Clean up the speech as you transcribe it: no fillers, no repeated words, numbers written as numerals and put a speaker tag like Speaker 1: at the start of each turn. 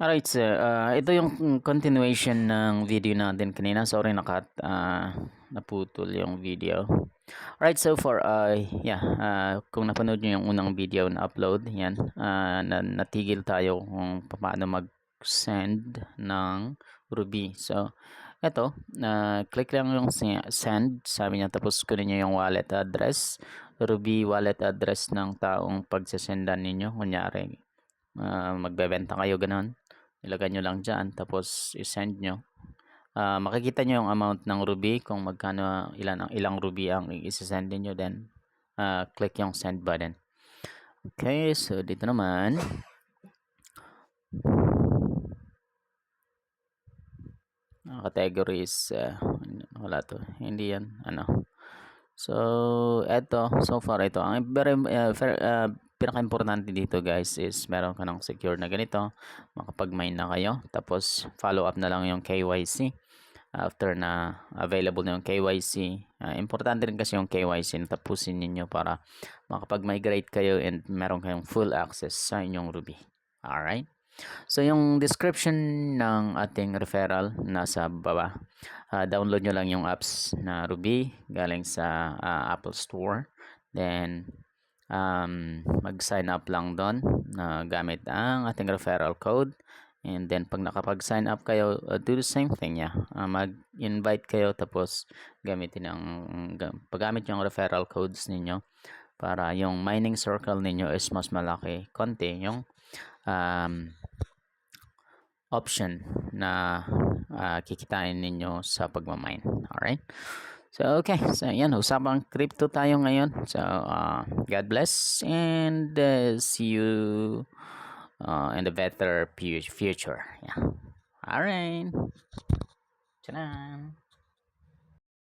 Speaker 1: Alright sir, ito yung continuation ng video natin kanina. Sorry naputol yung video. Alright, so kung napanood nyo yung unang video na upload, yan, natigil tayo kung paano mag-send ng Ruby. So, eto, click lang yung send, sabi niya, tapos kunin nyo yung wallet address, Ruby wallet address ng taong pagsasendan ninyo. Kunyari, magbebenta kayo, ganun. Ilagay nyo lang dyan, tapos i-send nyo. Makikita nyo yung amount ng Ruby, kung magkano, ilang Ruby ang i-send nyo, then click yung send button. Okay, so dito naman, category is wala to, hindi yan, so so far ito ang pinaka-importante dito guys is meron ka ng secure na ganito, makapag-mine na kayo, tapos follow up na lang yung KYC. After na available na yung KYC, importante rin kasi yung KYC na tapusin ninyo para makapag-migrate kayo and meron kayong full access sa inyong Ruby. Alright, so yung description ng ating referral nasa baba. Download nyo lang yung apps na Ruby galing sa Apple Store, then mag-sign up lang doon gamit ang ating referral code. And then pag nakapag-sign up kayo, do the same thing, mag-invite kayo, tapos paggamit yung referral codes ninyo para yung mining circle ninyo is mas malaki konti yung option na kikitain ninyo sa pagmamine. Alright, so okay, so yan, usapang crypto tayo ngayon. So God bless and see you in the better future. Alright, tcharam.